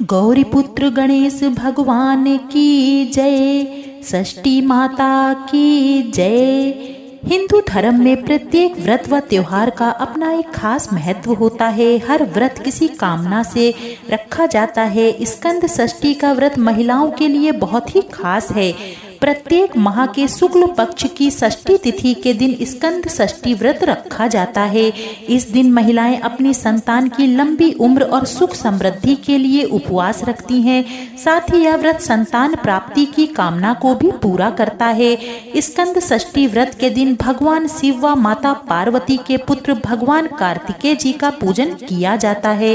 गौरीपुत्र गणेश भगवान की जय, षष्ठी माता की जय। हिंदू धर्म में प्रत्येक व्रत व त्योहार का अपना एक खास महत्व होता है। हर व्रत किसी कामना से रखा जाता है। स्कंद षष्ठी का व्रत महिलाओं के लिए बहुत ही खास है। प्रत्येक माह के शुक्ल पक्ष की षष्ठी तिथि के दिन स्कंद षष्ठी व्रत रखा जाता है। इस दिन महिलाएं अपनी संतान की लंबी उम्र और सुख समृद्धि के लिए उपवास रखती हैं। साथ ही यह व्रत संतान प्राप्ति की कामना को भी पूरा करता है। स्कंद षष्ठी व्रत के दिन भगवान शिव व माता पार्वती के पुत्र भगवान कार्तिकेय जी का पूजन किया जाता है।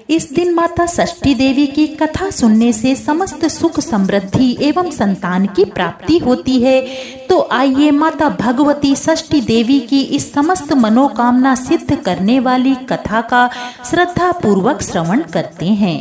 इस दिन माता षष्ठी देवी की कथा सुनने से समस्त सुख समृद्धि एवं संतान की प्राप्ति होती है। तो आइए माता भगवती षष्ठी देवी की इस समस्त मनोकामना सिद्ध करने वाली कथा का श्रद्धा पूर्वक श्रवण करते हैं।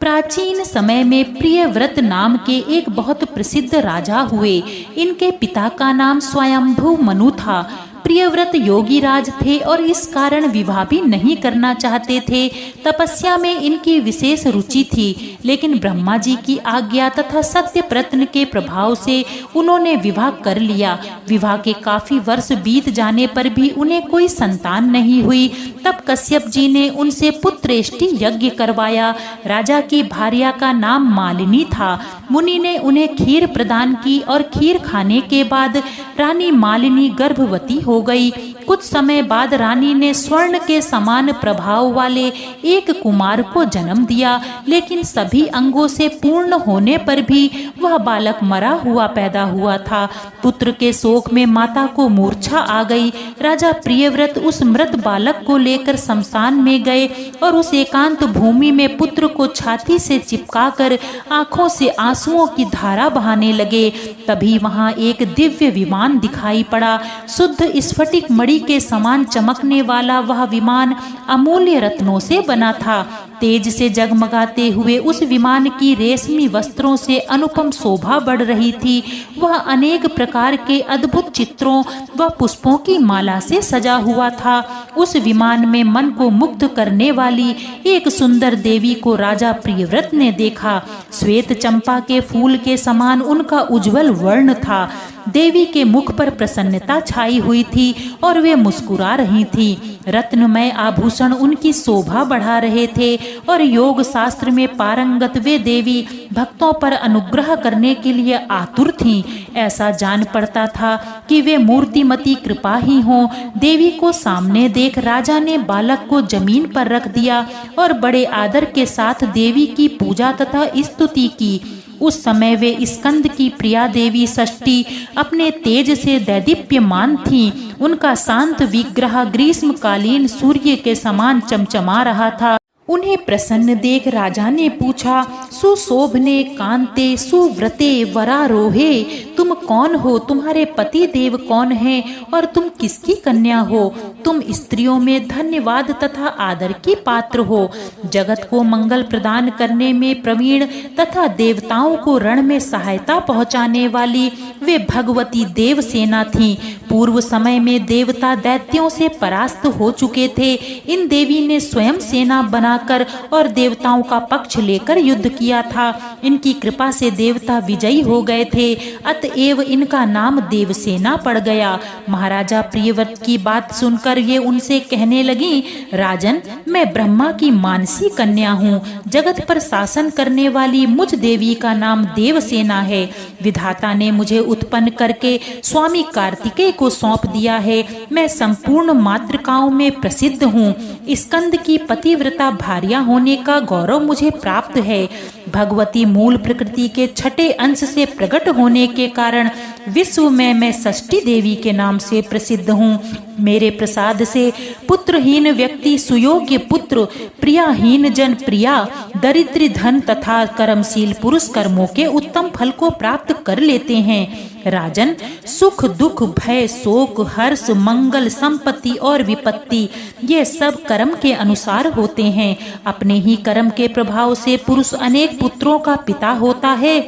प्राचीन समय में प्रियव्रत नाम के एक बहुत प्रसिद्ध राजा हुए। इनके पिता का नाम स्वयंभू मनु था। प्रियव्रत योगी राज थे और इस कारण विवाह भी नहीं करना चाहते थे। तपस्या में इनकी विशेष रुचि थी, लेकिन ब्रह्मा जी की आज्ञा तथा सत्य प्रयत्न के प्रभाव से उन्होंने विवाह कर लिया। विवाह के काफी वर्ष बीत जाने पर भी उन्हें कोई संतान नहीं हुई। तब कश्यप जी ने उनसे पुत्रेष्टि यज्ञ करवाया। राजा की भार्या का नाम मालिनी था। मुनि ने उन्हें खीर प्रदान की और खीर खाने के बाद रानी मालिनी गर्भवती हो गई। कुछ समय बाद रानी ने स्वर्ण के समान प्रभाव वाले एक कुमार को जन्म दिया, लेकिन सभी अंगों से पूर्ण होने पर भी वह बालक मरा हुआ पैदा हुआ था। पुत्र के शोक में माता को मूर्छा आ गई। राजा प्रियव्रत उस मृत बालक को लेकर शमशान में गए और उस एकांत भूमि में पुत्र को छाती से चिपकाकर आंखों से आंसुओं की धारा बहाने लगे। तभी वहां एक दिव्य विमान दिखाई पड़ा। शुद्ध स्फटिक मणि के समान चमकने वाला वह विमान अमूल्य रत्नों से बना था। तेज से जगमगाते हुए उस विमान की रेशमी वस्त्रों से अनुपम शोभा बढ़ रही थी। वह अनेक प्रकार के अद्भुत चित्रों व पुष्पों की माला से सजा हुआ था। उस विमान में मन को मुग्ध करने वाली एक सुंदर देवी को राजा प्रियव्रत ने देखा। श्वेत चंपा के फूल के समान उनका उज्जवल वर्ण था। देवी के मुख पर प्रसन्नता छाई हुई थी और वे मुस्कुरा रही थी। रत्नमय आभूषण उनकी शोभा बढ़ा रहे थे और योग शास्त्र में पारंगत वे देवी भक्तों पर अनुग्रह करने के लिए आतुर थीं। ऐसा जान पड़ता था कि वे मूर्तिमती कृपा ही हों। देवी को सामने देख राजा ने बालक को जमीन पर रख दिया और बड़े आदर के साथ देवी की पूजा तथा स्तुति की। उस समय वे स्कंद की प्रिया देवी षष्ठी अपने तेज से दैदीप्यमान थीं। उनका शांत विग्रह ग्रीष्मकालीन सूर्य के समान चमचमा रहा था। उन्हें प्रसन्न देख राजा ने पूछा, सुशोभने कांते सुव्रते वरारोहे, तुम कौन हो? तुम्हारे पति देव कौन हैं और तुम किसकी कन्या हो? तुम स्त्रियों में धन्यवाद तथा आदर की पात्र हो। जगत को मंगल प्रदान करने में प्रवीण तथा देवताओं को रण में सहायता पहुंचाने वाली वे भगवती देवसेना थीं। पूर्व समय में देवता दैत्यों से परास्त हो चुके थे। इन देवी ने स्वयं सेना बनाकर और देवताओं का पक्ष लेकर युद्ध किया था। इनकी कृपा से देवता विजयी हो गए थे, अतएव इनका नाम देवसेना पड़ गया। महाराजा प्रियव्रत की बात सुनकर ये उनसे कहने लगी, राजन, मैं ब्रह्मा की मानसी कन्या हूँ। जगत पर शासन करने वाली मुझ देवी का नाम देवसेना है। विधाता ने मुझे उत्पन्न करके स्वामी कार्तिकेय को सौंप दिया है। मैं संपूर्ण मातृकाओं में प्रसिद्ध हूँ। स्कंद की पतिव्रता भार्या होने का गौरव मुझे प्राप्त है। भगवती मूल प्रकृति के छठे अंश से प्रकट होने के कारण विश्व में मैं षष्ठी देवी के नाम से प्रसिद्ध हूँ। मेरे प्रसाद से पुत्रहीन व्यक्ति सुयोग्य पुत्र, प्रियाहीन जन प्रिया, दरिद्र धन तथा कर्मशील पुरुष कर्मों के उत्तम फल को प्राप्त कर लेते हैं। राजन, सुख दुख भय शोक हर्ष मंगल संपत्ति और विपत्ति ये सब कर्म के अनुसार होते हैं। अपने ही कर्म के प्रभाव से पुरुष अनेक पुत्रों का पिता होता है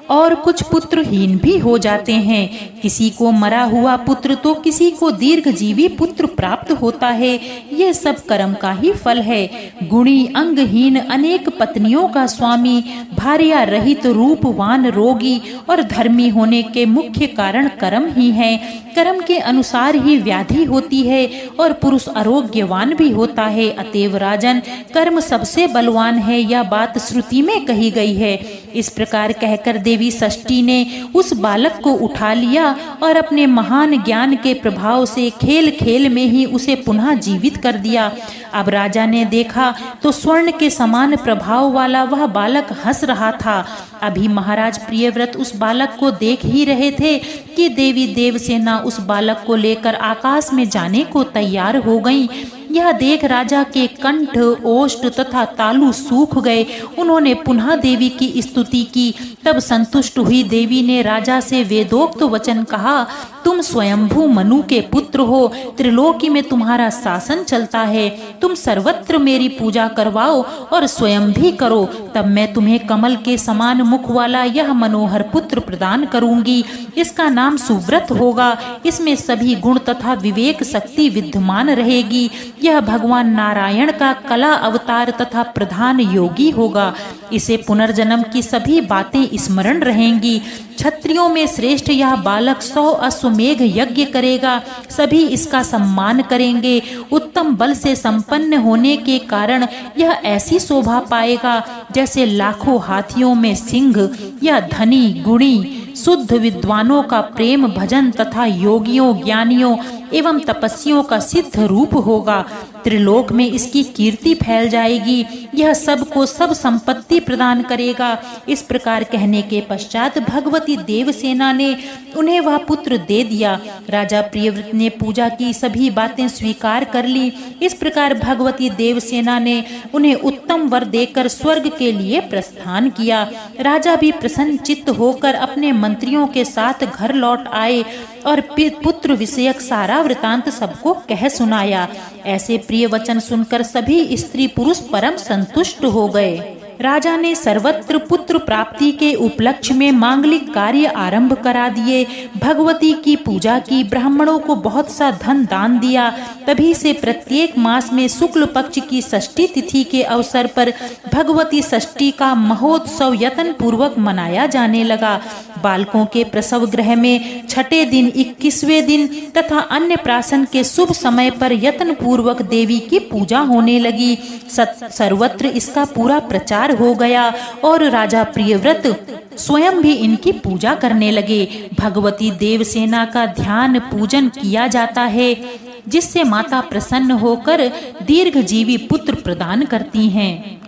और कुछ पुत्रहीन भी हो जाते हैं। किसी को मरा हुआ पुत्र तो किसी को दीर्घजीवी पुत्र प्राप्त होता है। यह सब कर्म का ही फल है। गुणी अंगहीन अनेक पत्नियों का स्वामी, भार्या रहित रूपवान रोगी और धर्मी होने के मुख्य कारण कर्म ही है। कर्म के अनुसार ही व्याधि होती है और पुरुष आरोग्यवान भी होता है। अतएव राजन, कर्म सबसे बलवान है, यह बात श्रुति में कही गई है। इस प्रकार कहकर देवी षष्ठी ने उस बालक को उठा लिया और अपने महान ज्ञान के प्रभाव से खेल खेल में ही उसे पुनः जीवित कर दिया। अब राजा ने देखा तो स्वर्ण के समान प्रभाव वाला वह बालक हंस रहा था। अभी महाराज प्रियव्रत उस बालक को देख ही रहे थे कि देवी देवसेना उस बालक को लेकर आकाश में जाने को तैयार हो गईं। यह देख राजा के कंठ, ओष्ठ तथा तालु सूख गए। उन्होंने पुनः देवी की स्तुति की। तब संतुष्ट हुई देवी ने राजा से वेदोक्त वचन कहा, तुम स्वयंभू मनु के पुत्र हो, त्रिलोकी में तुम्हारा शासन चलता है। तुम सर्वत्र मेरी पूजा करवाओ और स्वयं भी करो, तब मैं तुम्हें कमल के समान मुख वाला यह मनोहर पुत्र प्रदान करूंगी। इसका नाम सुव्रत होगा। इसमें सभी गुण तथा विवेक शक्ति विद्यमान रहेगी। यह भगवान नारायण का कला अवतार तथा प्रधान योगी होगा। इसे पुनर्जन्म की सभी बातें स्मरण रहेंगी। क्षत्रियों में श्रेष्ठ यह बालक 100 अश्वमेघ यज्ञ करेगा। सभी इसका सम्मान करेंगे। उत्तम बल से संपन्न होने के कारण यह ऐसी शोभा पाएगा जैसे लाखों हाथियों में सिंह। यह धनी, गुणी, शुद्ध विद्वानों का प्रेम भजन तथा योगियों, ज्ञानियों एवं तपस्वियों का सिद्ध रूप होगा। त्रिलोक में इसकी कीर्ति फैल जाएगी। यह सबको सब संपत्ति प्रदान करेगा। इस प्रकार कहने के पश्चात भगवती देवसेना ने उन्हें वह पुत्र दे दिया। राजा प्रियव्रत ने पूजा की सभी बातें स्वीकार कर ली। इस प्रकार भगवती देवसेना ने उन्हें उत्तम वर देकर स्वर्ग के लिए प्रस्थान किया। राजा भी प्रसन्न चित्त होकर अपने मंत्रियों के साथ घर लौट आए और पुत्र विषयक सारा वृतांत सबको कह सुनाया। ऐसे प्रिय वचन सुनकर सभी स्त्री पुरुष परम संतुष्ट हो गए। राजा ने सर्वत्र पुत्र प्राप्ति के उपलक्ष्य में मांगलिक कार्य आरंभ करा दिए। भगवती की पूजा की, ब्राह्मणों को बहुत सा धन दान दिया। तभी से प्रत्येक मास में शुक्ल पक्ष की षष्ठी तिथि के अवसर पर भगवती षष्ठी का महोत्सव यत्न पूर्वक मनाया जाने लगा। बालकों के प्रसव गृह में छठे दिन, 21वें दिन तथा अन्य प्राशन के शुभ समय पर यत्न पूर्वक देवी की पूजा होने लगी। सर्वत्र इसका पूरा प्रचार हो गया और राजा प्रियव्रत स्वयं भी इनकी पूजा करने लगे। भगवती देवसेना का ध्यान पूजन किया जाता है, जिससे माता प्रसन्न होकर दीर्घजीवी पुत्र प्रदान करती हैं।